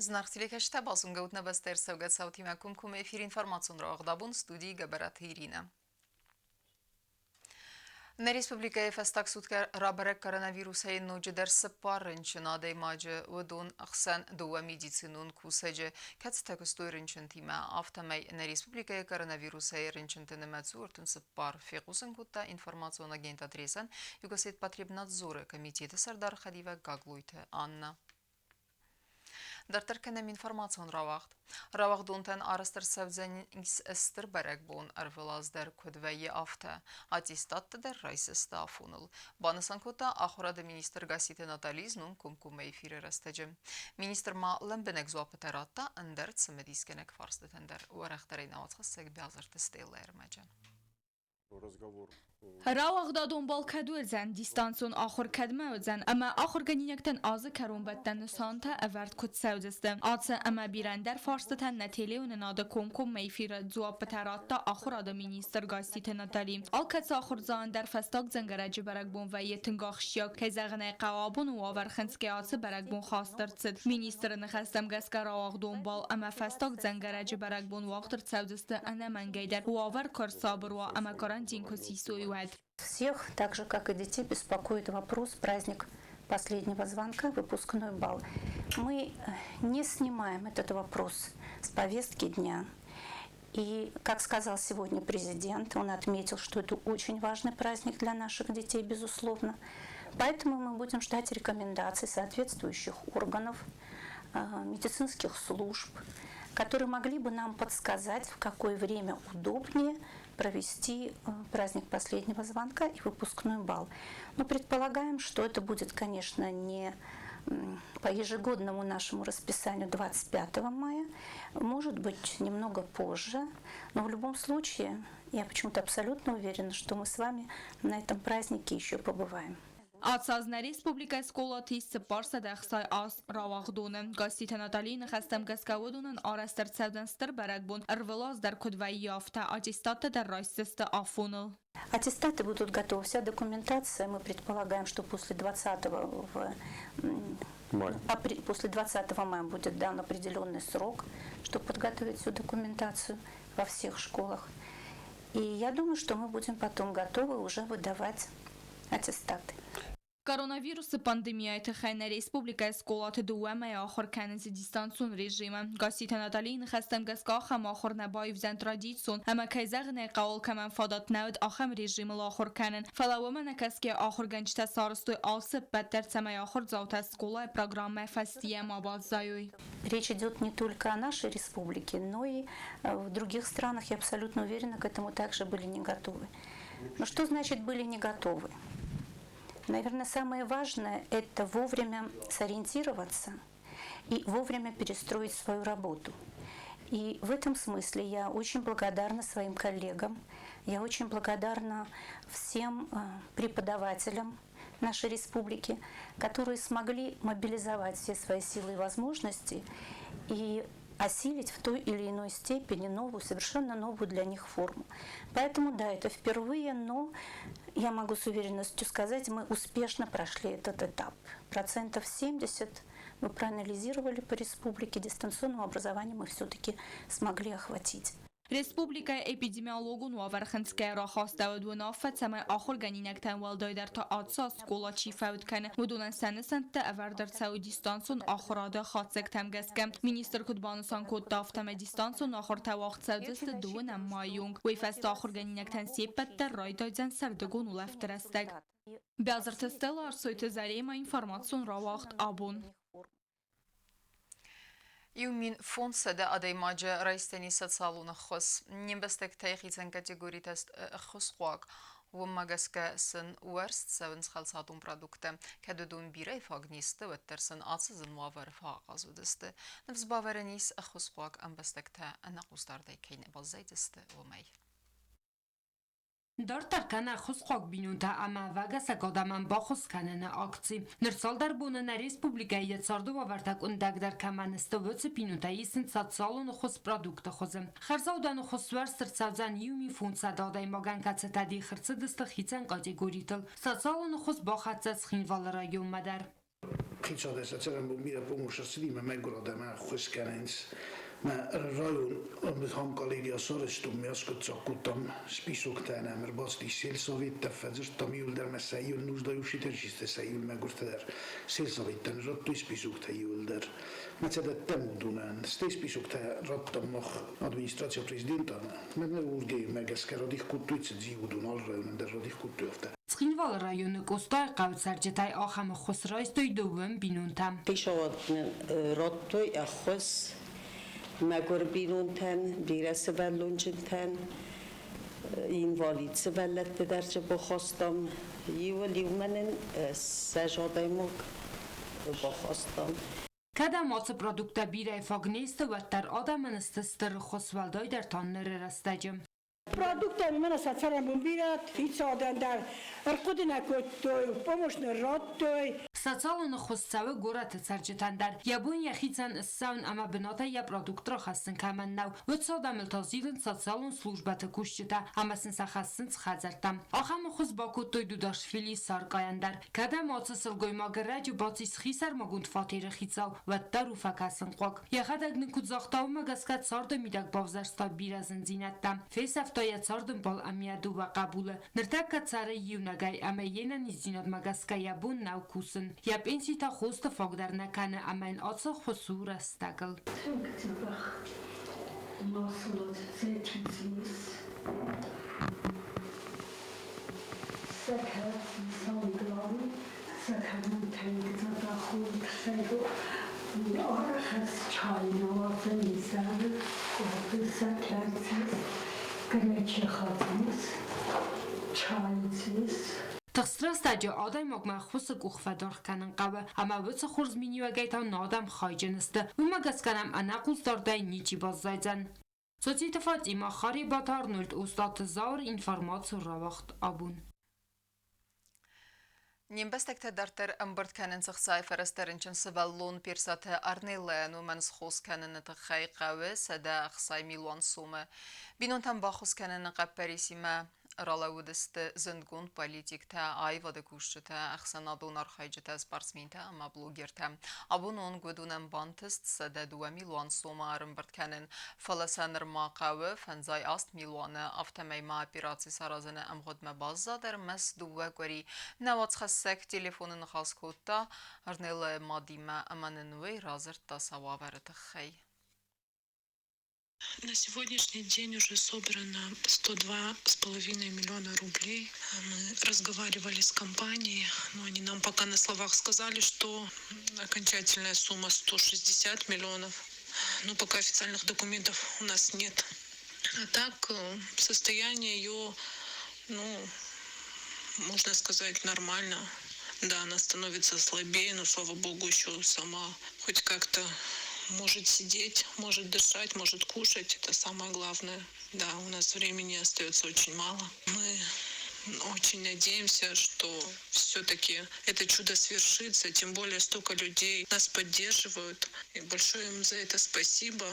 Знахтилekաշտա բազում գուտնաբաստեր սավգացավթի մակում կում էֆիր ինформацион ռավաղդ Абон ստուդիի Գăբăրаты Իrină. На республикае фастак сутка рабарек коронавируса ночи дерс парренчен адей маджи удун ахсан дуа медицинун кусаджи кацтакустой ренчен тима автомай на республикае коронавируса ренчен тенемацуртун сапар фекусен кутта информацион агент адресан Югосет потребнадзора комитета Сардар Хадива Гаглуйте Анна. Дартарканем информацион рауагъд. Рауагъдунтан арастыр савзан эстер барак бон арвелаздер кодвeye афта. Аттестат der райсеста афунул. Банасан кота ахурада министр гасите натализнун кумкуме эфире растеджем. Министр ма лембенек зуапатератта андер цемедискенек фарстетендер. Уарахтарей навацхассек бязартестейлер мэджем. رواغدا دنبال کدوزن دیستانسون آخر کدمه وزن اما آخر گنینکتن آز کرون بدن سانتا اورد کد سوزسته آتس اما بیرندر فارستتن نتیلیون ناده کم میفیر زواب بتراتا آخر آده مینیستر گاستیت نتالیم آل کتس آخر زان در فستاک زنگرج برگ بون و یتنگاخ شیاک که زغنه قوابون و آورخنسکی آتس برگ بون خواسترد سد مینیستر نخستم گسک رواغ دنبال اما فستاک زنگرج برگ بون وقتر سوزسته انا منگیدر و آور کار صابر و اما карантин косисует. Всех, так же как и детей, беспокоит вопрос праздник последнего звонка, выпускной бал. Мы не снимаем этот вопрос с повестки дня. И, как сказал сегодня президент, он отметил, что это очень важный праздник для наших детей, безусловно. Поэтому мы будем ждать рекомендаций соответствующих органов, медицинских служб, которые могли бы нам подсказать, в какое время удобнее провести праздник последнего звонка и выпускной бал. Мы предполагаем, что это будет, конечно, не по ежегодному нашему расписанию 25 мая, может быть, немного позже, но в любом случае я почему-то абсолютно уверена, что мы с вами на этом празднике еще побываем. آتسازن ریسپوبلیکای سکولاتیس سپارس دخسای آس رواغدونن گاستیت ناتالین خستم گسکودونن آرستر سودنستر برگ بون ارвелаз در кодвایی یافته аттестаты در райсеста афунул. Аттестаты будут готовы, вся документация, мы предполагаем, что после 20 мая будет дан определенный срок, чтобы подготовить всю документацию во всех школах. И я думаю, что мы будем потом готовы уже выдавать аттестаты. Коронавирусы пандемияй тхайна республикай сколаты дуэмай ахор канэнс дистанцун режима. Гасита Наталин хастам гаскахам ахор набаев зан традицун. Ама кайзагнай қаул каман фадат науд ахам режима лахор канэн. Фалауэма накаски ахор ганчта сарстой алсып баттер цамай ахор заута сколай программай фастия мабазаюй. Речь идет не только о нашей республике, но и в других странах, я абсолютно уверена, к этому также были не готовы. Но что значит были не готовы? Наверное, самое важное – это вовремя сориентироваться и вовремя перестроить свою работу. И в этом смысле я очень благодарна своим коллегам, я очень благодарна всем преподавателям нашей республики, которые смогли мобилизовать все свои силы и возможности и осилить в той или иной степени новую, совершенно новую для них форму. Поэтому, да, это впервые, но я могу с уверенностью сказать, мы успешно прошли этот этап. 70% мы проанализировали по республике, дистанционного образования мы все-таки смогли охватить. Республика эпидемиологун ваварханская рахаста удунафа цамай ахор ганинактан валдайдар та атса скола чи фаут кане удунан санесант та авардар цау дистанцун ахорада хатсек тамгаскам министр кудбанусан код дафтам дистанцун ахор та вақт саудест дуна майюнг вейфаст ахор ганинактан сепат та райдайзан сардагун улафтарастак бязартестела арсойте зарема информацион рауагъд Абон. Юмин фонсада адаймаджа райстани социалуна хос нембестек тайхицен категории тест хосхуак вумагаска сын уэрст севен схалсатун продукта кадудун бирай фагнисты вэттерсен ацызын муавар фагазудысты невзбаверенис хосхуак амбестекта анакустардай кейне базайдысты умай. Дартаркана хусхок бинунта ама вагаса кодаман ба хусканена акци. Нерсал дар бунена республика яцардова вартак ундак дар каманысты вöцы пинунта исин социалуну хус продукта хозым. Харзаудану хусвар сырцавзан юми фунца дадай маган кацетади хырцы дысты хицен категоритыл. Социалуну хус ба хатца схинвалара юмадар. Хичадеса церем мира помощь сидиме мегорода ма хусканенс. Mä rajoin on kollegia soristun myös kutsukutam spisuktaana mer basti selsovitta fazerta miuldermässä ei nusda jusitensistä ei megurtadar selsovittan rottu spisukta julder mä tätä temudunan ste spisukta rottam administraatio presidentana mä ne ulgei megaskarodih kuttuitse jiudun alraun der rodih kuttuofta Skinval rayonu kostay qavtsarjatay axam khosraystay dovum binuntam Pishawad rottoy akhos مگر بیرون تن بیرس ولون تن این والد سبلت به درجه بخواستم یولی منن سجاده مک بخواستم Kadam produkta bire fagneste و در آدم استستر خسوالدای در تانر رستجم Продукты именно социальным бомбират, фицадан дар, аркудина коттой, помощь на роттой. Социалны хостсавы город царчатандар. Ябон яхицан саун ама бената я продуктра хастын каманнау. Вцадам илтазилын социалн службата кушчита, амасын сахасын цхазартам. Ахам хоз бакуттой дудашвили саркаяндар. Кадам ацысылгой магараджу бацис хисар магунд фатир хицал ва дару факасын қок. Яхадагны кудзахтау магаскат сарда мидаг бавзарста биразын зинаттам. Фесафта я цардым бал амияду ва қабулы. Ныртакка цары юнагай ама енан изинад магаска ябун нау кусын. Я пенсита хоста фогдар наканы амайн отса хосу растагыл. Тахстрастаджа адай магма хусак ухфадор канан қава, ама вуца хурз минивагайта надам хайджанысты, умагасканам анақулсдардай ничи баззайзан. Соците Фатима Хари Батар 0 Устат Заур Информацион рауагъд Абон. Нимбестекте дартер амбард канен цахсай ферестеринчен севаллон пирсате арнелену менс хос канен тахай қаве сада ахсай милуан суме. Бинонтан бахос канен қапперисиме Ралаудесте зендгун политикта айвада кушчата ахсанадун архайджата спортсмента ама блогерта Абон гудунан бантест сада 2 миллион сома армбартканен фаласанер мақавы фанзай аст миллионы автомайма операции саразаны амгодма база дар мас дуа гори навац хассак телефонын хаскотта арнеле мадима аманенвей разерта сававарата хай. На сегодняшний день уже собрано 102,5 миллиона рублей. Мы разговаривали с компанией, но они нам пока на словах сказали, что окончательная сумма 160 миллионов. Но пока официальных документов у нас нет. А так, состояние ее, можно сказать, нормально. Да, она становится слабее, но, слава богу, еще сама хоть как-то может сидеть, может дышать, может кушать. Это самое главное. Да, у нас времени остается очень мало. Мы очень надеемся, что все-таки это чудо свершится. Тем более столько людей нас поддерживают. И большое им за это спасибо.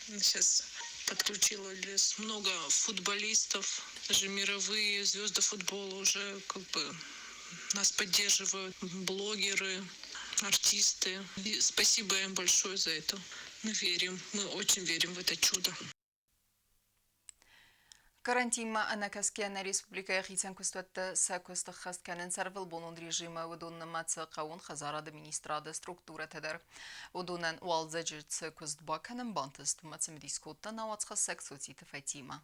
Сейчас подключилось много футболистов, даже мировые звезды футбола уже нас поддерживают, блогеры, артисты. И спасибо им большое за это. Мы очень верим в это чудо. Карантима анакаскена республика хитсан кустуатта сакуста хастканен сарвал бонун режима удунна маца каун хазарада министрада структура тедер. Удунан уалзаджица кустбаканен бантест мацем дискотта навацха сексуците Фатима.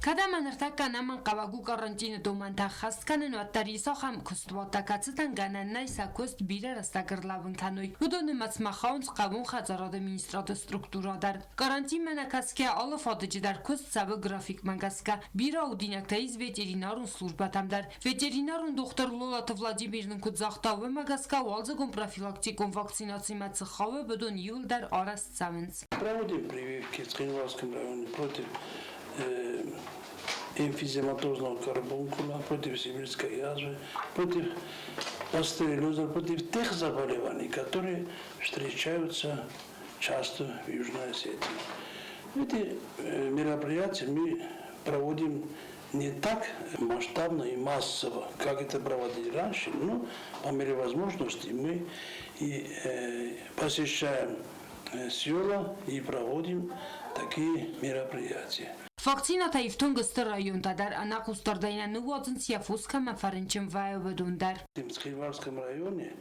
Когда манартака наман кавагу карантина доманта хастканен ваттариса хам куствата кацтан гананнай сакуст бире растагырлавын каной. Удуны мацмахаунс кавун хазарада министрада структурадар. Карантин манакаске алы фадыжидар куст сабы график мангаска. Бира удинактаиз ветеринарун службатамдар. Ветеринарун доктор Лолата Владимирнын кудзахтавы магаска уалзагун профилактикун вакцинации мацхавы будун юлдар арас цавынс. Проводим прививки в Скандинавском районе против эмфизематозного карбункула, против сибирской язвы, против пастереллеза, против тех заболеваний, которые встречаются часто в Южной Осетии. Эти мероприятия мы проводим не так масштабно и массово, как это проводили раньше, но по мере возможности мы и посещаем села и проводим такие мероприятия. Vakcina taifton găstăr rayonda dar ana custardayna nu wadzins yafuska mafarinchim vaevadundar. В Скриварском районе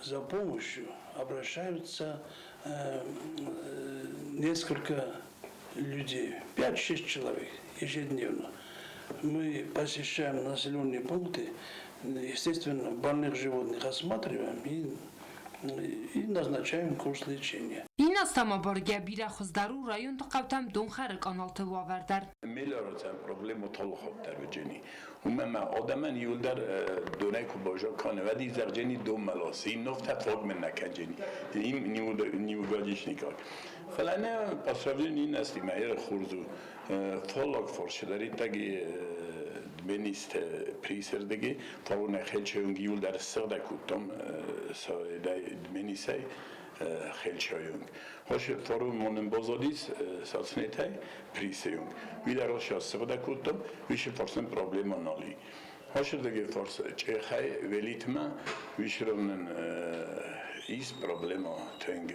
за помощью обращаются несколько людей, 5-6 человек ежедневно. Мы посещаем населенные пункты, естественно, больных животных осматриваем и назначаем курс лечения. Inastama borgia bira khuzdaru rayon taqavtam donxar kanaltı vavardar. Meliorația problemă tolxob dar bejeni. Umma adaman yuldar donay ku boja kan vadi zarjeni do malas. In nofta fog men nakajeni. Niu gajish nikar. Falana pasravin in asti mayer khurzu folog forshidari tagi benist priserdegi faruna khelchung yuldar sırda kutom so da menisay ხელჩოიუნ. ხოშე ფორუმ მონენ ბოზოდის საცნეтай პრისეიუნ. ვიდაროშა სვდაკუტო ვიში ფორსენ პრობლემონოლი. ხოშე დეგე ფორს ჭეხაი ველითმა ვიშროვნენ ის პრობლემო თენგ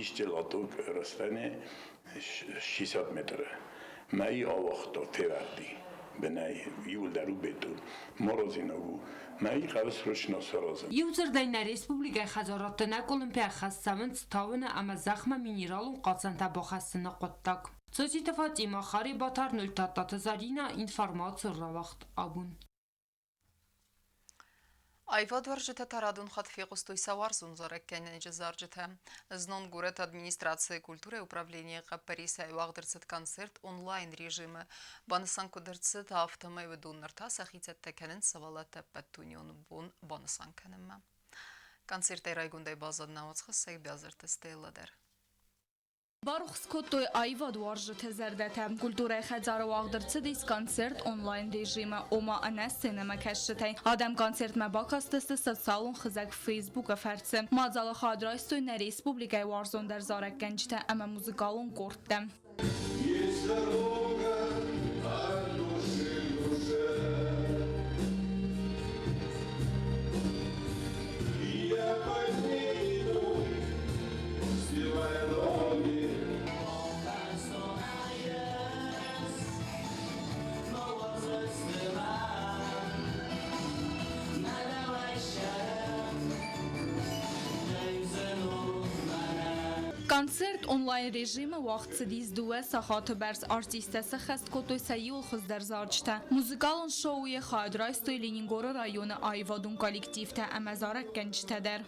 ისჯელოტუკ როსტანე 600 მეტრ. მაი ავახტო ფევარდი. بنای یول درو بدون مرزینگو مایی قابل روشنا سرازم. یوزر داینه ریسپوبلیکای خزارات نکولمپیا خستمن ستاونه اما زخم مینیرالون قاصن تباخستن قطعک. سوزی تفاتی ما خاری باتر نلتات زارینا اینفرماسیون رواقت آبون. Ayvad varjete taradun khatfi qustuysa varzun zarakkenece zarjete. Знон город администрации культуры и управления Гăбăриса авторские концерт онлайн режимы. Банысан кудырцыт автомай ведуннарта сахицеттекенин савалата паттунион бун банысан кенемме. Концерт райгундай базадна оцхысай бязырты стейладер. Барух скоттой Ayvad varjete zerdete. Kultura rauagъд dis konцерт онлайн режима. Ома ana sinema keşretey. Adam konцерт me bakastısı salon xızak Facebook afertsi. Mazala xadraystoy ne respublikay varzon der zarak gençte ama muzikalon kortte. Konцерт онлайн режима вaqtsi diz duve saxatı bers artistesi xest kotoy sayul xızder zarçta. Muzikalın şouye xadraystoy Leningora rayonu Ayvadun kollektivte amazarak gençteder.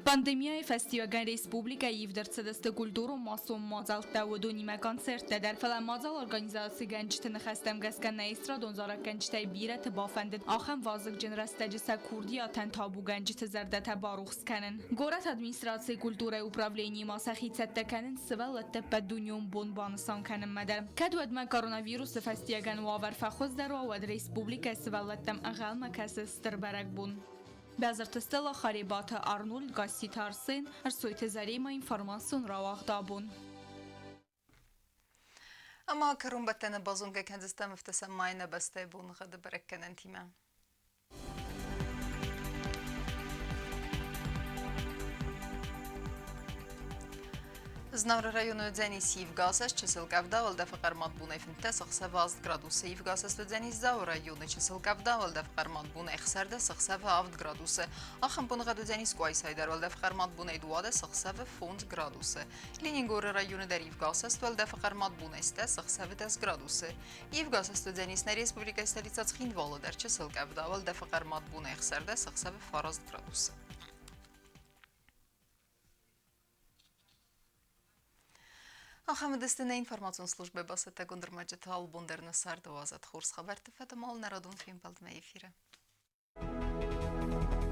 Pandemiya festivalgan respublika yivdırtsıdıstı kulturu masum mazal tavudun nime konsertte der falan mazal organizasyon gençtini xestem gesken neistra donzarak gençtey biret bafendin axem vazık cinrestecisa kurdiya ten tabu gençti zerdete baruxskenin. Gorat administrasiya kultura upravleni masaxitsettekenin sıvallette pedunyon bonbanısan kenin meder. Kadvedme koronavirus festivalgan vaver faxoz der vavad respublika sıvallettem ağalma kesistir berek bun. Բազրտստելը խարիբաթը Արնուլ գասիտ արսեն, արսույթը զարիմը ինվարմանսուն ռավաղ դաբուն։ Ama karun battene bazunga kendistem iftesem mayne beste bun gıdı berekkenen time. Знавра району дзени Сивгасас чисел кавдавал да факармат буне финте сахсава 10 градуса Сивгасас дзени зав району чисел кавдавал да факармат буне хсарда сахсава 10 градуса ахам бун гаду дзени сквай сайдар да факармат буне дуада сахсава 10 градуса Ленингор району да Сивгасас да факармат буне сте сахсава 10 градуса Сивгасас дзени на республика столица Цхинвала да чисел кавдавал да факармат буне хсарда сахсава 10 градуса Ахамедестіне информацион службе басыта гундырмаджеті албондерні сарды оазат хорс хабар тіфеті мал народун фейм балдыма ефирі. Ир.